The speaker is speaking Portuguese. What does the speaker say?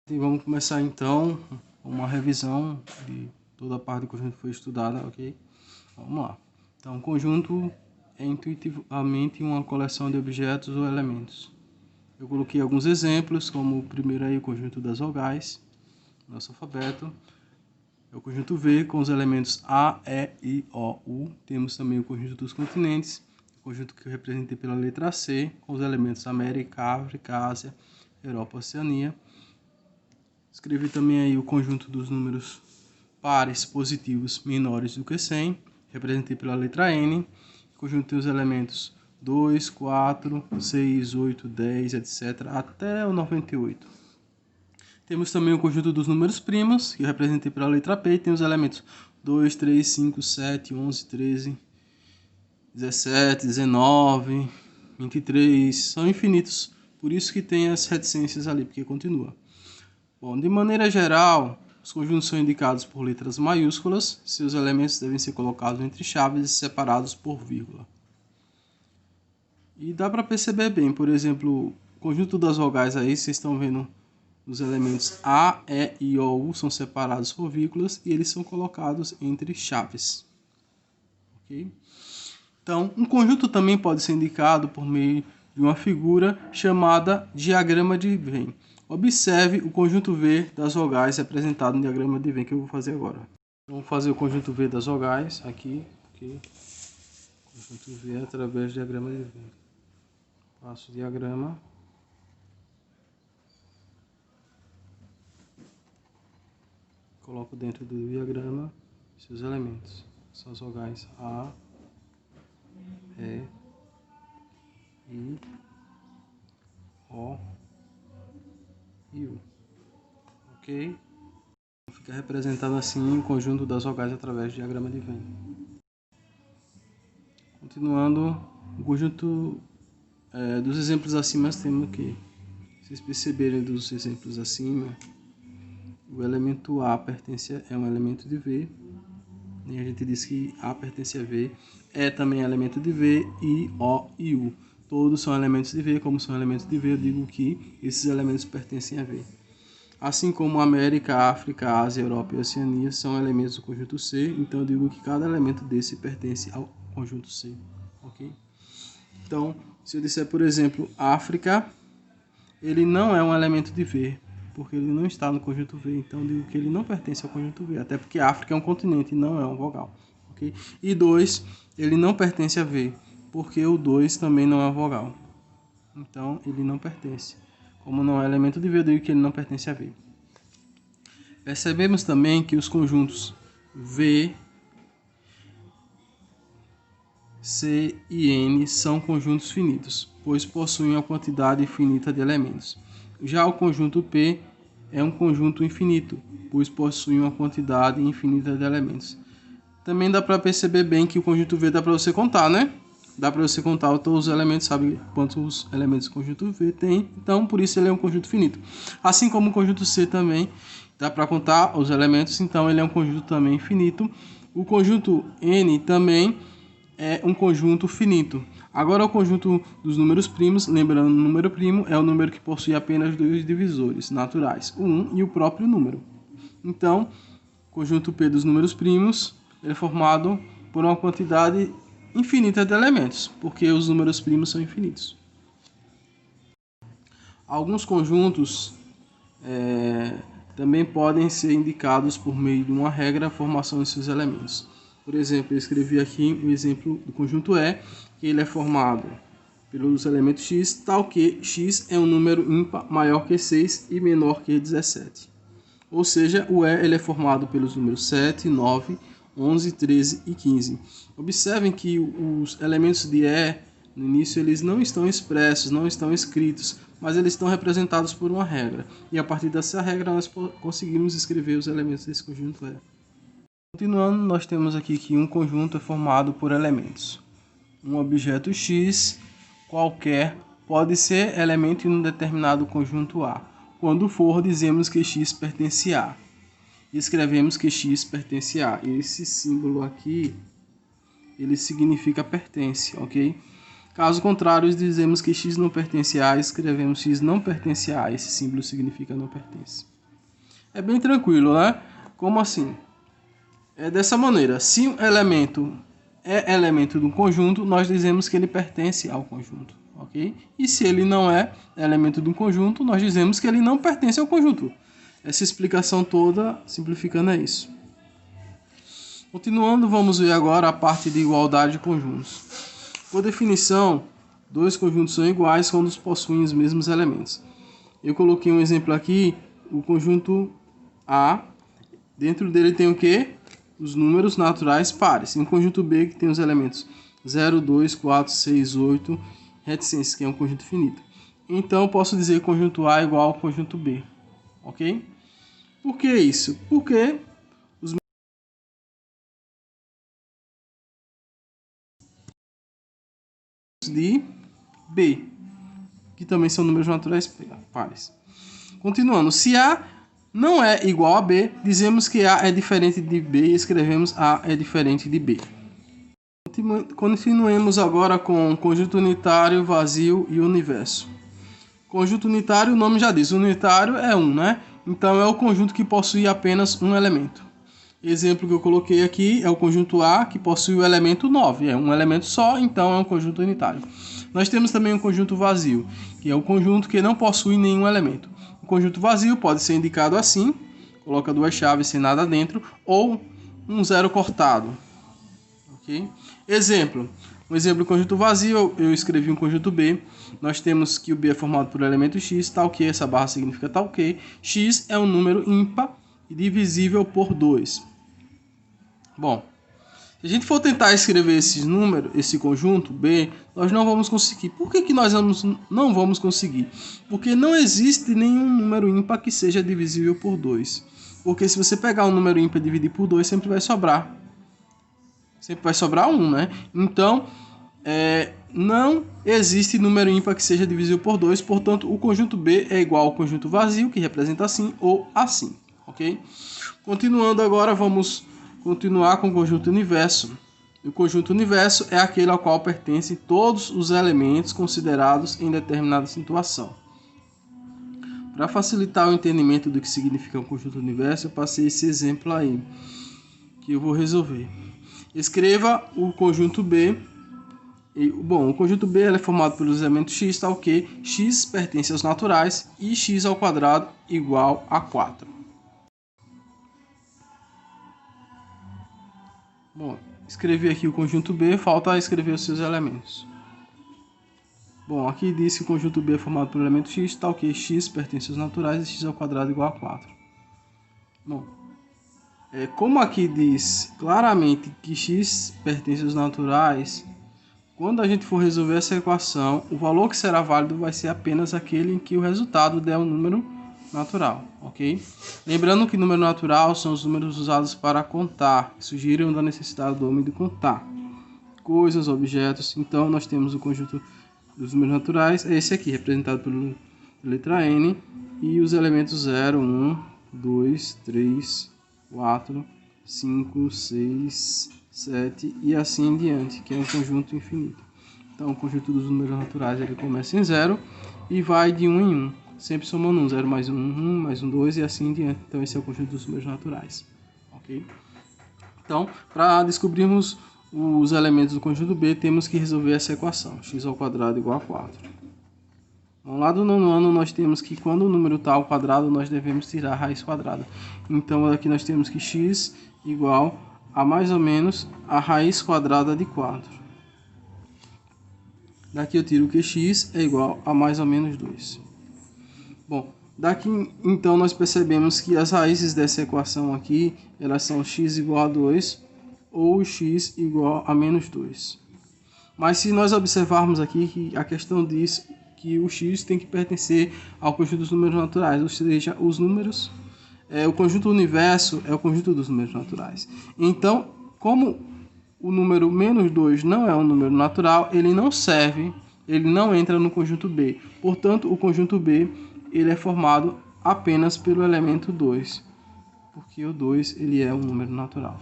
E vamos começar então uma revisão de toda a parte do conjunto que foi estudada, ok? Vamos lá. Então, o conjunto é intuitivamente uma coleção de objetos ou elementos. Eu coloquei alguns exemplos, como o primeiro aí, o conjunto das vogais, nosso alfabeto. É o conjunto V com os elementos A, E, I, O, U. Temos também o conjunto dos continentes, o conjunto que eu representei pela letra C, com os elementos América, África, Ásia, Europa, Oceania. Escrevi também aí o conjunto dos números pares positivos menores do que 100, representei pela letra N. O conjunto tem os elementos 2, 4, 6, 8, 10, etc. até o 98. Temos também o conjunto dos números primos, que eu representei pela letra P, e tem os elementos 2, 3, 5, 7, 11, 13, 17, 19, 23, são infinitos, por isso que tem as reticências ali, porque continua. Bom, de maneira geral, os conjuntos são indicados por letras maiúsculas, seus elementos devem ser colocados entre chaves e separados por vírgula. E dá para perceber bem, por exemplo, o conjunto das vogais aí, vocês estão vendo os elementos A, E, I, O, U são separados por vírgulas e eles são colocados entre chaves. Ok? Então, um conjunto também pode ser indicado por meio de uma figura chamada diagrama de Venn. Observe o conjunto V das vogais representado no diagrama de Venn que eu vou fazer agora. Vamos fazer o conjunto V das vogais aqui. Okay. Conjunto V através do diagrama de Venn. Faço o diagrama. Coloco dentro do diagrama seus elementos. São as vogais A, E, I, O e U. Ok? Fica representado assim o conjunto das vogais através do diagrama de Venn. Continuando, o conjunto dos exemplos acima temos que, vocês perceberem dos exemplos acima, o elemento A é um elemento de V, e a gente diz que A pertence a V, E também é elemento de V, I, O e U. Todos são elementos de V, como são elementos de V, eu digo que esses elementos pertencem a V. Assim como América, África, Ásia, Europa e Oceania são elementos do conjunto C, então eu digo que cada elemento desse pertence ao conjunto C. Ok? Então, se eu disser, por exemplo, África, ele não é um elemento de V, porque ele não está no conjunto V, então eu digo que ele não pertence ao conjunto V, até porque África é um continente e não é uma vogal. Okay? E 2, ele não pertence a V, porque o 2 também não é uma vogal. Então, ele não pertence. Como não é elemento de V, eu digo que ele não pertence a V. Percebemos também que os conjuntos V, C e N são conjuntos finitos, pois possuem uma quantidade finita de elementos. Já o conjunto P é um conjunto infinito, pois possui uma quantidade infinita de elementos. Também dá para perceber bem que o conjunto V dá para você contar, né? Dá para você contar todos os elementos, sabe quantos elementos o conjunto V tem, então por isso ele é um conjunto finito. Assim como o conjunto C também, dá para contar os elementos, então ele é um conjunto também infinito. O conjunto N também é um conjunto finito. Agora o conjunto dos números primos, lembrando, o número primo é o número que possui apenas dois divisores naturais, o 1 e o próprio número. Então, o conjunto P dos números primos é formado por uma quantidade infinita de elementos, porque os números primos são infinitos. Alguns conjuntos também podem ser indicados por meio de uma regra a formação de seus elementos. Por exemplo, eu escrevi aqui o exemplo do conjunto E, que ele é formado pelos elementos x, tal que x é um número ímpar maior que 6 e menor que 17. Ou seja, o E ele é formado pelos números 7, 9, 11, 13 e 15. Observem que os elementos de E, no início, eles não estão expressos, não estão escritos, mas eles estão representados por uma regra. E a partir dessa regra nós conseguimos escrever os elementos desse conjunto E. Continuando, nós temos aqui que um conjunto é formado por elementos. Um objeto X qualquer pode ser elemento em um determinado conjunto A. Quando for, dizemos que X pertence a. Escrevemos que X pertence a. Esse símbolo aqui, ele significa pertence, ok? Caso contrário, dizemos que X não pertence a, escrevemos X não pertence a. Esse símbolo significa não pertence. é bem tranquilo, né? Como assim? É dessa maneira, se um elemento é elemento de um conjunto, nós dizemos que ele pertence ao conjunto, ok? E se ele não é elemento de um conjunto, nós dizemos que ele não pertence ao conjunto. Essa explicação toda, simplificando, é isso. Continuando, vamos ver agora a parte de igualdade de conjuntos. Por definição, dois conjuntos são iguais quando possuem os mesmos elementos. Eu coloquei um exemplo aqui, o conjunto A, dentro dele tem o quê? Os números naturais pares. E um conjunto B que tem os elementos 0, 2, 4, 6, 8, reticências, que é um conjunto finito. Então, eu posso dizer que o conjunto A é igual ao conjunto B. Ok? Por que isso? Porque os de B, que também são números naturais pares. Continuando, se A não é igual a B, dizemos que A é diferente de B e escrevemos A é diferente de B. Continuemos agora com conjunto unitário, vazio e universo. Conjunto unitário, o nome já diz, unitário é um, né? Então é o conjunto que possui apenas um elemento. Exemplo que eu coloquei aqui é o conjunto A, que possui o elemento 9, é um elemento só, então é um conjunto unitário. Nós temos também um conjunto vazio, que é o conjunto que não possui nenhum elemento. O conjunto vazio pode ser indicado assim, coloca duas chaves sem nada dentro, ou um zero cortado. Okay? Exemplo, um exemplo de conjunto vazio, eu escrevi um conjunto B, nós temos que o B é formado por elemento x, tal que, essa barra significa tal que, x é um número ímpar e divisível por 2. Bom, se a gente for tentar escrever esses números, esse conjunto B, nós não vamos conseguir. Por que nós não vamos conseguir? Porque não existe nenhum número ímpar que seja divisível por 2. Porque se você pegar um número ímpar e dividir por 2, sempre vai sobrar. Sempre vai sobrar 1, né? Então, não existe número ímpar que seja divisível por 2. Portanto, o conjunto B é igual ao conjunto vazio, que representa assim ou assim. Ok? Continuando agora, vamos continuar com o conjunto universo. O conjunto universo é aquele ao qual pertencem todos os elementos considerados em determinada situação. Para facilitar o entendimento do que significa um conjunto universo, eu passei esse exemplo aí, que eu vou resolver. Escreva o conjunto B. Bom, o conjunto B é formado pelos elementos x, tal que x pertence aos naturais e x ao quadrado igual a 4. Bom, escrevi aqui o conjunto B, falta escrever os seus elementos. Bom, aqui diz que o conjunto B é formado por elemento x, tal que x pertence aos naturais e x ao quadrado igual a 4. Bom, como aqui diz claramente que x pertence aos naturais, quando a gente for resolver essa equação, o valor que será válido vai ser apenas aquele em que o resultado der um número natural, ok? Lembrando que número natural são os números usados para contar, que surgiram da necessidade do homem de contar coisas, objetos. Então, nós temos o conjunto dos números naturais, é esse aqui, representado pela letra N, e os elementos 0, 1, 2, 3, 4, 5, 6, 7 e assim em diante, que é um conjunto infinito. Então, o conjunto dos números naturais ele começa em 0 e vai de 1 em 1, sempre somando 1, 0 mais 1, 1 mais 1, 2 e assim em diante. Então, esse é o conjunto dos números naturais. Ok? Então, para descobrirmos os elementos do conjunto B, temos que resolver essa equação, x ao quadrado igual a 4. Bom, lá do nono ano, nós temos que quando o número está ao quadrado, nós devemos tirar a raiz quadrada. Então, aqui nós temos que x igual a mais ou menos a raiz quadrada de 4. Daqui eu tiro que x é igual a mais ou menos 2. Bom, daqui então nós percebemos que as raízes dessa equação aqui, elas são x igual a 2 ou x igual a menos 2. Mas se nós observarmos aqui que a questão diz que o x tem que pertencer ao conjunto dos números naturais, ou seja, os números, o conjunto universo é o conjunto dos números naturais. Então, como o número menos 2 não é um número natural, ele não serve, ele não entra no conjunto B. Portanto, o conjunto B ele é formado apenas pelo elemento 2, porque o 2 ele é um número natural.